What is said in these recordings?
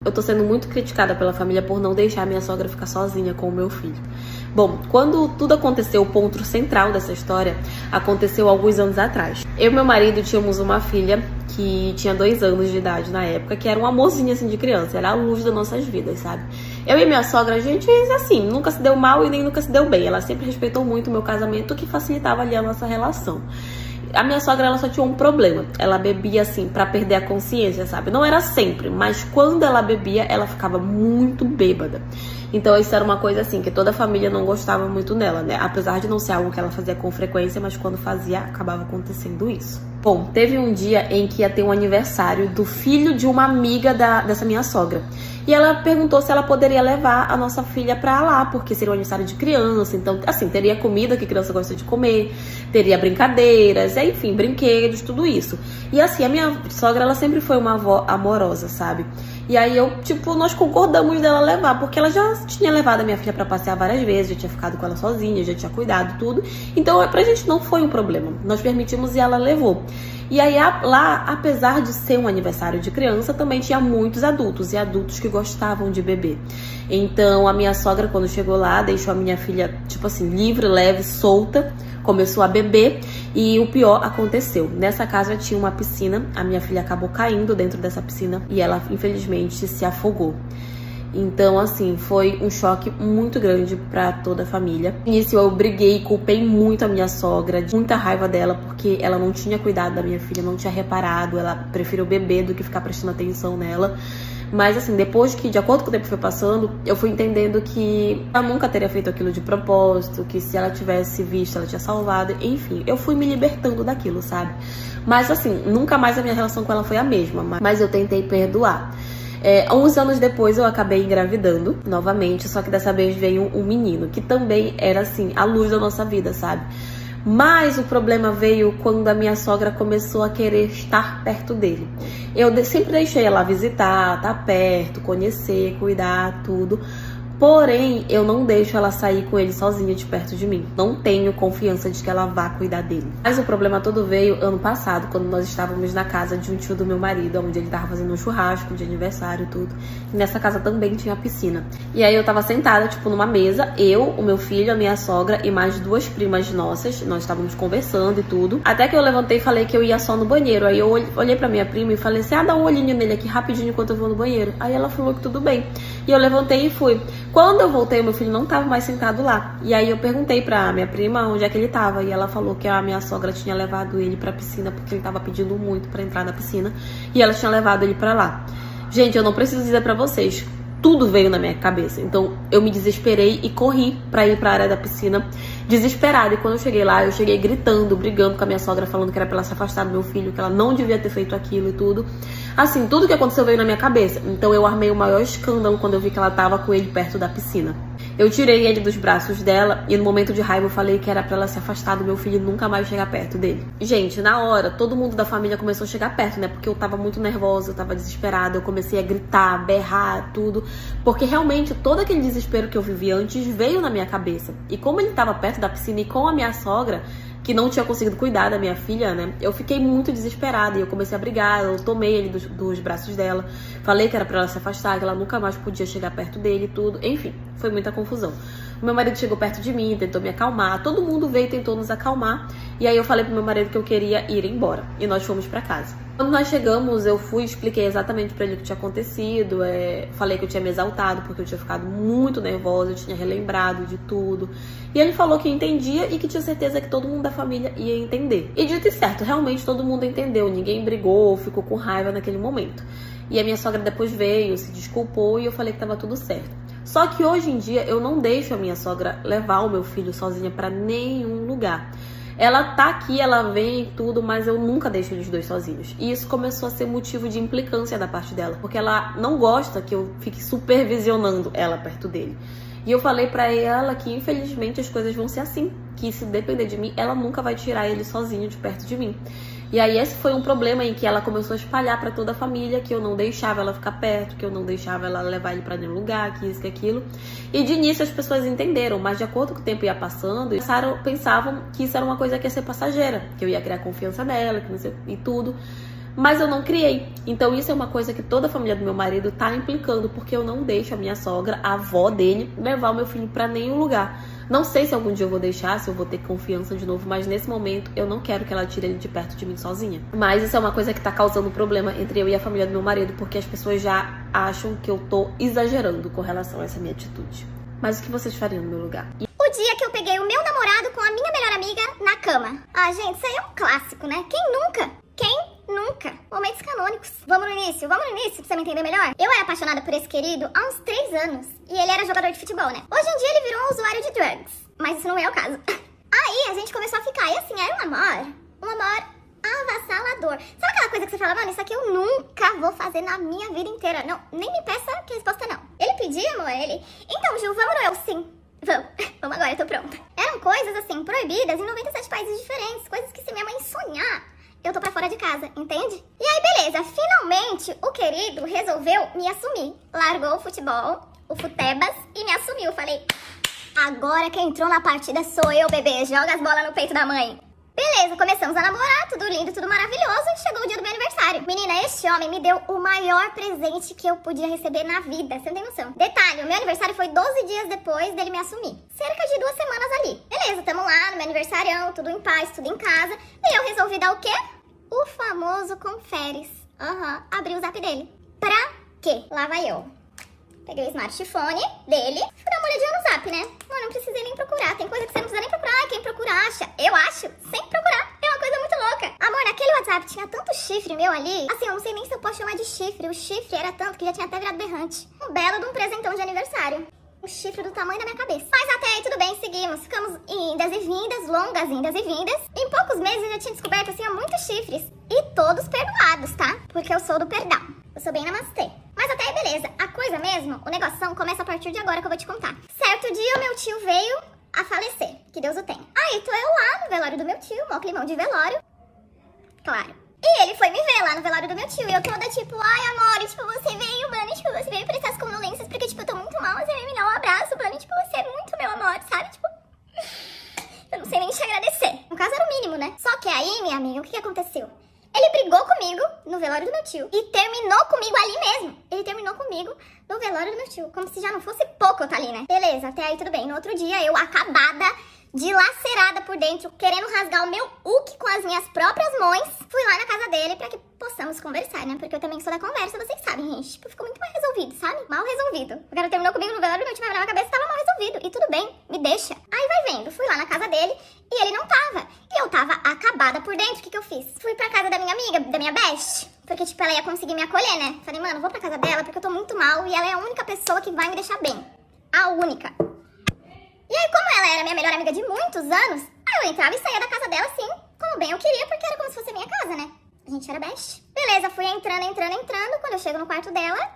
eu tô sendo muito criticada pela família por não deixar minha sogra ficar sozinha com o meu filho. Bom, quando tudo aconteceu, o ponto central dessa história aconteceu alguns anos atrás. Eu e meu marido tínhamos uma filha que tinha 2 anos de idade na época, que era um amorzinho assim de criança, era a luz das nossas vidas, sabe? Eu e minha sogra, a gente, assim, nunca se deu mal e nem nunca se deu bem. Ela sempre respeitou muito o meu casamento, o que facilitava ali a nossa relação. A minha sogra, ela só tinha um problema. Ela bebia, assim, pra perder a consciência, sabe? Não era sempre, mas quando ela bebia, ela ficava muito bêbada. Então isso era uma coisa, assim, que toda a família não gostava muito nela, né? Apesar de não ser algo que ela fazia com frequência, mas quando fazia, acabava acontecendo isso. Bom, teve um dia em que ia ter um aniversário do filho de uma amiga dessa minha sogra. E ela perguntou se ela poderia levar a nossa filha pra lá, porque seria um aniversário de criança. Então, assim, teria comida que criança gosta de comer, teria brincadeiras, enfim, brinquedos, tudo isso. E assim, a minha sogra, ela sempre foi uma avó amorosa, sabe? E aí nós concordamos dela levar, porque ela já tinha levado a minha filha pra passear várias vezes, já tinha ficado com ela sozinha, já tinha cuidado, tudo. Então, pra gente não foi um problema. Nós permitimos e ela levou. E aí lá, apesar de ser um aniversário de criança, também tinha muitos adultos, e adultos que gostavam de beber. Então a minha sogra, quando chegou lá, deixou a minha filha, tipo assim, livre, leve, solta, começou a beber, e o pior aconteceu. Nessa casa tinha uma piscina, a minha filha acabou caindo dentro dessa piscina, e ela infelizmente se afogou. Então, assim, foi um choque muito grande pra toda a família. Nisso eu briguei, culpei muito a minha sogra, muita raiva dela, porque ela não tinha cuidado da minha filha, não tinha reparado, ela preferiu beber do que ficar prestando atenção nela. Mas, assim, depois que, de acordo com o tempo foi passando, eu fui entendendo que ela nunca teria feito aquilo de propósito, que se ela tivesse visto, ela tinha salvado, enfim, eu fui me libertando daquilo, sabe? Mas, assim, nunca mais a minha relação com ela foi a mesma, mas eu tentei perdoar. Uns anos depois eu acabei engravidando novamente, só que dessa vez veio um menino, que também era assim, a luz da nossa vida, sabe? Mas o problema veio quando a minha sogra começou a querer estar perto dele. Eu sempre deixei ela visitar, estar perto, conhecer, cuidar, tudo. Porém, eu não deixo ela sair com ele sozinha de perto de mim. Não tenho confiança de que ela vá cuidar dele. Mas o problema todo veio ano passado, quando nós estávamos na casa de um tio do meu marido, onde ele estava fazendo um churrasco de aniversário e tudo. E nessa casa também tinha piscina. E aí eu tava sentada, tipo, numa mesa, eu, o meu filho, a minha sogra e mais 2 primas nossas. Nós estávamos conversando e tudo. Até que eu levantei e falei que eu ia só no banheiro. Aí eu olhei pra minha prima e falei assim, dá um olhinho nele aqui rapidinho enquanto eu vou no banheiro. Aí ela falou que tudo bem. E eu levantei e fui. Quando eu voltei, meu filho não estava mais sentado lá. E aí eu perguntei pra minha prima onde é que ele estava. E ela falou que a minha sogra tinha levado ele pra piscina, porque ele estava pedindo muito pra entrar na piscina. E ela tinha levado ele pra lá. Gente, eu não preciso dizer pra vocês, tudo veio na minha cabeça. Então eu me desesperei e corri pra ir pra área da piscina, desesperada. E quando eu cheguei lá, eu cheguei gritando, brigando com a minha sogra, falando que era pra ela se afastar do meu filho, que ela não devia ter feito aquilo e tudo. Assim, tudo que aconteceu veio na minha cabeça. Então eu armei o maior escândalo quando eu vi que ela tava com ele perto da piscina. Eu tirei ele dos braços dela e no momento de raiva eu falei que era pra ela se afastar do meu filho e nunca mais chegar perto dele. Gente, na hora, todo mundo da família começou a chegar perto, né? Porque eu tava muito nervosa, eu tava desesperada, eu comecei a gritar, berrar, tudo. Porque realmente todo aquele desespero que eu vivi antes veio na minha cabeça. E como ele tava perto da piscina e com a minha sogra, que não tinha conseguido cuidar da minha filha, né? Eu fiquei muito desesperada e eu comecei a brigar, eu tomei ele dos braços dela, falei que era pra ela se afastar, que ela nunca mais podia chegar perto dele e tudo. Enfim, foi muita confusão. O meu marido chegou perto de mim, tentou me acalmar, todo mundo veio e tentou nos acalmar. E aí eu falei pro meu marido que eu queria ir embora e nós fomos pra casa. Quando nós chegamos, eu fui, expliquei exatamente pra ele o que tinha acontecido, falei que eu tinha me exaltado porque eu tinha ficado muito nervosa, eu tinha relembrado de tudo. E ele falou que entendia e que tinha certeza que todo mundo da família ia entender. E dito e certo, realmente todo mundo entendeu, ninguém brigou, ficou com raiva naquele momento. E a minha sogra depois veio, se desculpou e eu falei que tava tudo certo. Só que hoje em dia eu não deixo a minha sogra levar o meu filho sozinha pra nenhum lugar. Ela tá aqui, ela vem e tudo, mas eu nunca deixo eles dois sozinhos. E isso começou a ser motivo de implicância da parte dela, porque ela não gosta que eu fique supervisionando ela perto dele. E eu falei pra ela que infelizmente as coisas vão ser assim, que se depender de mim, ela nunca vai tirar ele sozinho de perto de mim. E aí esse foi um problema em que ela começou a espalhar pra toda a família que eu não deixava ela ficar perto, que eu não deixava ela levar ele pra nenhum lugar, que isso, que aquilo. E de início as pessoas entenderam, mas de acordo com o tempo ia passando, pensavam que isso era uma coisa que ia ser passageira, que eu ia criar confiança nela, que não sei, e tudo. mas eu não criei. Então isso é uma coisa que toda a família do meu marido tá implicando, porque eu não deixo a minha sogra, a avó dele, levar o meu filho pra nenhum lugar. Não sei se algum dia eu vou deixar, se eu vou ter confiança de novo, mas nesse momento eu não quero que ela tire ele de perto de mim sozinha. Mas isso é uma coisa que tá causando problema entre eu e a família do meu marido, porque as pessoas já acham que eu tô exagerando com relação a essa minha atitude. Mas o que vocês fariam no meu lugar? O dia que eu peguei o meu namorado com a minha melhor amiga na cama. Ah, gente, isso aí é um clássico, né? Quem nunca? Quem nunca? Momentos canônicos. Vamos no início pra você me entender melhor? Eu era apaixonada por esse querido há uns 3 anos. E ele era jogador de futebol, né? Hoje em dia ele virou um usuário de drugs. Mas isso não é o caso. Aí a gente começou a ficar. E assim, era um amor avassalador. Sabe aquela coisa que você fala, mano, isso aqui eu nunca vou fazer na minha vida inteira. Não, nem me peça que a resposta não. Ele pediu, amor, ele... Então, Ju, vamos no eu sim. Vamos agora, eu tô pronta. Eram coisas assim, proibidas em 97 países diferentes. Coisas que se minha mãe sonhar, eu tô pra fora de casa, entende? E aí, beleza, finalmente o querido resolveu me assumir. Largou o futebol, o futebas e me assumiu. Falei, agora quem entrou na partida sou eu, bebê. Joga as bolas no peito da mãe. Beleza, começamos a namorar, tudo lindo, tudo maravilhoso. Chegou o dia do meu aniversário. Menina, este homem me deu o maior presente que eu podia receber na vida. Você não tem noção. Detalhe, o meu aniversário foi 12 dias depois dele me assumir. Cerca de 2 semanas ali. Beleza, tamo lá no meu aniversarião, tudo em paz, tudo em casa. E eu resolvi dar o quê? O famoso conferes. Abri o zap dele. Pra quê? Lá vai eu. Peguei o smartphone dele, fui dar uma olhadinha no zap, né? Mano, não precisei nem procurar. Tem coisa que você não precisa nem procurar. Ai, quem procura acha. Eu acho, sem procurar. É uma coisa muito louca. Amor, naquele WhatsApp tinha tanto chifre meu ali. Assim, eu não sei nem se eu posso chamar de chifre. O chifre era tanto que já tinha até virado berrante. Um belo de um presentão de aniversário. Um chifre do tamanho da minha cabeça. Mas até aí tudo bem, seguimos. Ficamos em indas e vindas, longas indas e vindas. Em poucos meses eu já tinha descoberto, assim, muitos chifres. E todos perdoados, tá? Porque eu sou do perdão. Eu sou bem namastê. Mas até aí, beleza. A coisa mesmo, o negoção começa a partir de agora que eu vou te contar. Certo dia, o meu tio veio a falecer. Que Deus o tenha. Aí tô eu lá no velório do meu tio, mó climão de velório. Claro. E ele foi me ver lá no velório do meu tio. E eu toda tipo, ai amor, tipo, você veio, mano, tipo, você veio prestar as condolências porque, tipo, eu tô muito mal, você veio me dar um abraço, mano, tipo, você é muito meu amor, sabe? Tipo, eu não sei nem te agradecer. No caso era o mínimo, né? Só que aí, minha amiga, o que aconteceu? Ele brigou comigo no velório do meu tio e terminou comigo ali mesmo. Ele terminou comigo no velório do meu tio, como se já não fosse pouco eu tá ali, né? Beleza, até aí tudo bem. No outro dia, eu acabada, dilacerada por dentro, querendo rasgar o meu uke com as minhas próprias mãos, fui lá na casa dele pra que possamos conversar, né? Porque eu também sou da conversa, vocês sabem, gente. Tipo, ficou muito mal resolvido, sabe? Mal resolvido. O cara terminou comigo no velório do meu tio, mas na minha cabeça tava mal resolvido. E tudo bem, me deixa. Aí vai vendo, fui lá na casa dele e ele não tava. E eu tava acabada por dentro, o que que eu fiz? Fui pra casa da minha amiga, da minha best, porque, tipo, ela ia conseguir me acolher, né? Falei, mano, vou pra casa dela porque eu tô muito mal e ela é a única pessoa que vai me deixar bem. A única. E aí, como ela era minha melhor amiga de muitos anos, aí eu entrava e saía da casa dela, assim, como bem eu queria, porque era como se fosse a minha casa, né? A gente era best. Beleza, fui entrando. Quando eu chego no quarto dela,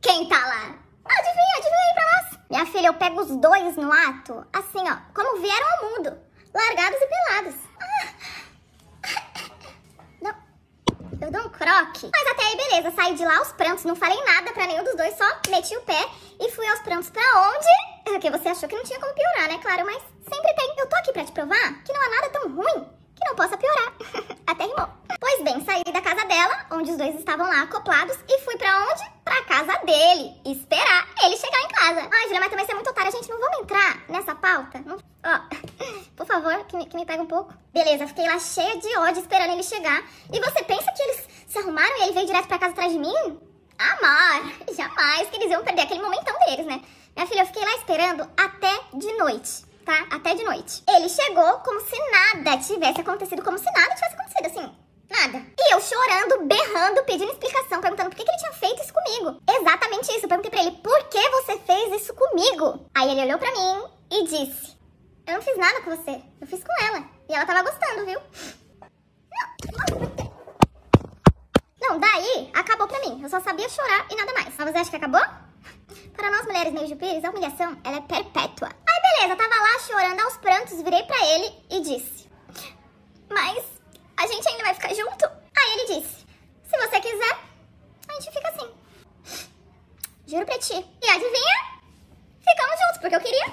quem tá lá? Adivinha aí pra nós. Minha filha, eu pego os dois no ato, assim, ó, como vieram ao mundo, largados e pelados. Não, eu dou um croque. Mas até aí, beleza, saí de lá aos prantos, não falei nada pra nenhum dos dois, só meti o pé e fui aos prantos pra onde? Porque você achou que não tinha como piorar, né? Claro, mas sempre tem. Eu tô aqui pra te provar que não há nada tão ruim que não possa piorar. Até rimou. Pois bem, saí da casa dela, onde os dois estavam lá acoplados, e fui pra onde? Pra casa dele. Esperar ele chegar em casa. Ai, Julia, mas também você é muito otária, gente. Não vamos entrar nessa pauta? Não... Ó, por favor, que me pega um pouco. Beleza, fiquei lá cheia de ódio esperando ele chegar. E você pensa que eles se arrumaram e ele veio direto pra casa atrás de mim? Amar, jamais que eles iam perder aquele momentão deles, né? Minha filha, eu fiquei lá esperando até de noite, tá? Até de noite. Ele chegou como se nada tivesse acontecido, como se nada tivesse acontecido, assim, nada. E eu chorando, berrando, pedindo explicação, perguntando por que ele tinha feito isso comigo. Exatamente isso, eu perguntei pra ele, por que você fez isso comigo? Aí ele olhou pra mim e disse, eu não fiz nada com você, eu fiz com ela. E ela tava gostando, viu? Não, daí acabou pra mim, eu só sabia chorar e nada mais. Mas você acha que acabou? Para nós mulheres Neide Pires, a humilhação, ela é perpétua. Aí beleza, tava lá chorando aos prantos, virei pra ele e disse, mas a gente ainda vai ficar junto? Aí ele disse, se você quiser, a gente fica assim. Juro pra ti. E adivinha? Ficamos juntos, porque eu queria.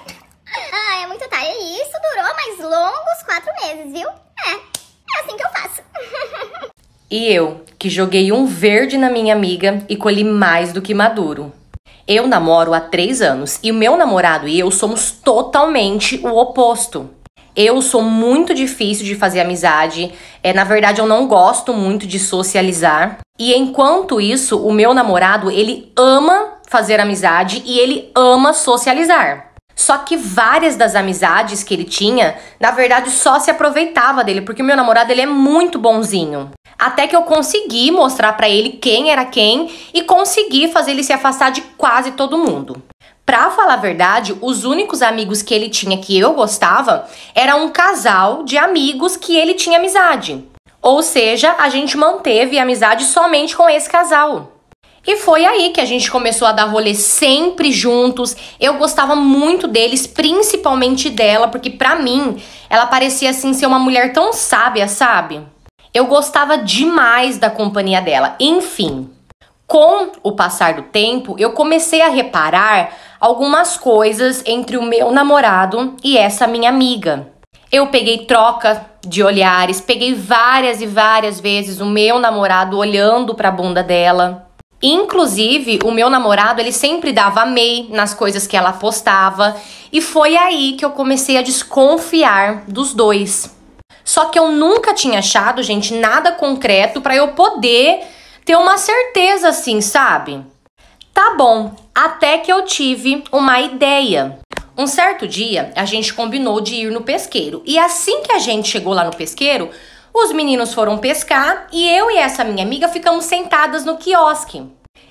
Ah, é muito tarde. E isso durou mais longos 4 meses, viu? É assim que eu faço. E eu, que joguei um verde na minha amiga e colhi mais do que maduro. Eu namoro há 3 anos e o meu namorado e eu somos totalmente o oposto. Eu sou muito difícil de fazer amizade, na verdade eu não gosto muito de socializar. E enquanto isso, o meu namorado, ele ama fazer amizade e ele ama socializar. Só que várias das amizades que ele tinha, na verdade só se aproveitava dele, porque o meu namorado ele é muito bonzinho. Até que eu consegui mostrar pra ele quem era quem e consegui fazer ele se afastar de quase todo mundo. Pra falar a verdade, os únicos amigos que ele tinha que eu gostava era um casal de amigos que ele tinha amizade. Ou seja, a gente manteve a amizade somente com esse casal. E foi aí que a gente começou a dar rolê sempre juntos. Eu gostava muito deles, principalmente dela, porque pra mim, ela parecia assim ser uma mulher tão sábia, sabe? Eu gostava demais da companhia dela. Enfim, com o passar do tempo, eu comecei a reparar algumas coisas entre o meu namorado e essa minha amiga. Eu peguei troca de olhares, peguei várias e várias vezes o meu namorado olhando pra bunda dela. Inclusive, o meu namorado, ele sempre dava amei nas coisas que ela postava. E foi aí que eu comecei a desconfiar dos dois. Só que eu nunca tinha achado, gente, nada concreto pra eu poder ter uma certeza assim, sabe? Tá bom, até que eu tive uma ideia. Um certo dia, a gente combinou de ir no pesqueiro. E assim que a gente chegou lá no pesqueiro, os meninos foram pescar e eu e essa minha amiga ficamos sentadas no quiosque.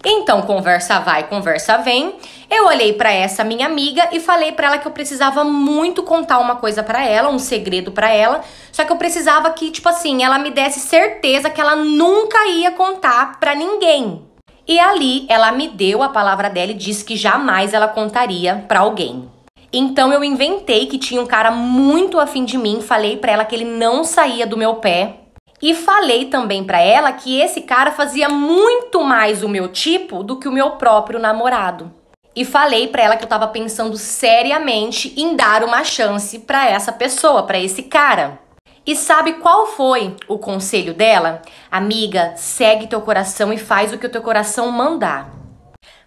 Então, conversa vai, conversa vem. Eu olhei pra essa minha amiga e falei pra ela que eu precisava muito contar uma coisa pra ela, um segredo pra ela. Só que eu precisava que, tipo assim, ela me desse certeza que ela nunca ia contar pra ninguém. E ali, ela me deu a palavra dela e disse que jamais ela contaria pra alguém. Então eu inventei que tinha um cara muito afim de mim, falei pra ela que ele não saía do meu pé. E falei também pra ela que esse cara fazia muito mais o meu tipo do que o meu próprio namorado. E falei pra ela que eu tava pensando seriamente em dar uma chance pra essa pessoa, pra esse cara. E sabe qual foi o conselho dela? Amiga, segue teu coração e faz o que o teu coração mandar.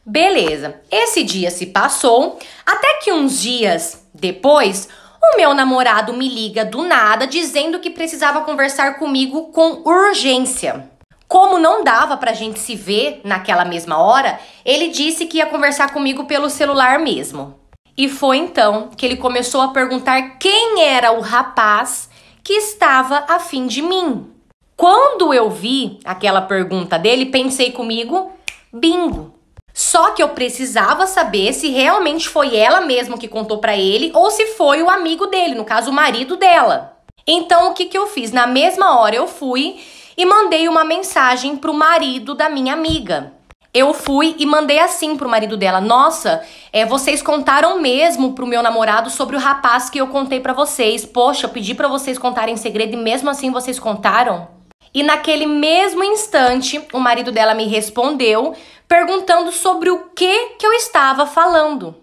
Beleza, esse dia se passou, até que uns dias depois, o meu namorado me liga do nada dizendo que precisava conversar comigo com urgência. Como não dava pra gente se ver naquela mesma hora, ele disse que ia conversar comigo pelo celular mesmo. E foi então que ele começou a perguntar quem era o rapaz que estava afim de mim. Quando eu vi aquela pergunta dele, pensei comigo, bingo. Só que eu precisava saber se realmente foi ela mesma que contou pra ele ou se foi o amigo dele, no caso o marido dela. Então o que eu fiz? Na mesma hora eu fui e mandei uma mensagem pro marido da minha amiga. Eu fui e mandei assim pro marido dela: nossa, vocês contaram mesmo pro meu namorado sobre o rapaz que eu contei pra vocês. Poxa, eu pedi pra vocês contarem segredo e mesmo assim vocês contaram? E naquele mesmo instante, o marido dela me respondeu perguntando sobre o que eu estava falando.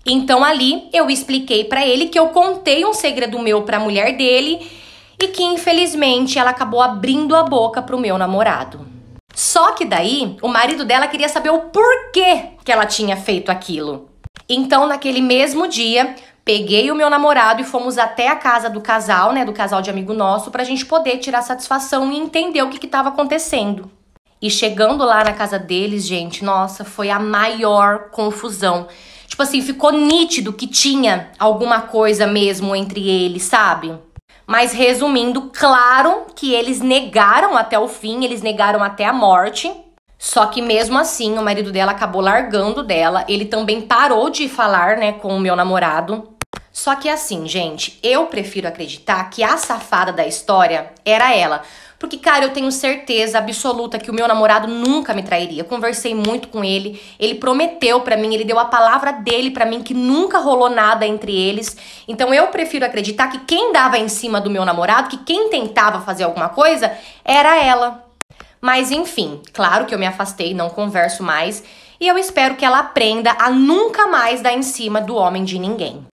Então ali eu expliquei pra ele que eu contei um segredo meu pra mulher dele e que infelizmente ela acabou abrindo a boca pro meu namorado. Só que daí o marido dela queria saber o porquê que ela tinha feito aquilo. Então naquele mesmo dia, peguei o meu namorado e fomos até a casa do casal, do casal de amigo nosso, pra gente poder tirar satisfação e entender o que estava acontecendo. E chegando lá na casa deles, gente, nossa, foi a maior confusão. Tipo assim, ficou nítido que tinha alguma coisa mesmo entre eles, sabe? Mas resumindo, claro que eles negaram até o fim, eles negaram até a morte. Só que mesmo assim, o marido dela acabou largando dela. Ele também parou de falar, com o meu namorado. Só que assim, gente, eu prefiro acreditar que a safada da história era ela. Porque, cara, eu tenho certeza absoluta que o meu namorado nunca me trairia. Eu conversei muito com ele, ele prometeu pra mim, ele deu a palavra dele pra mim que nunca rolou nada entre eles. Então eu prefiro acreditar que quem dava em cima do meu namorado, que quem tentava fazer alguma coisa, era ela. Mas enfim, claro que eu me afastei, não converso mais. E eu espero que ela aprenda a nunca mais dar em cima do homem de ninguém.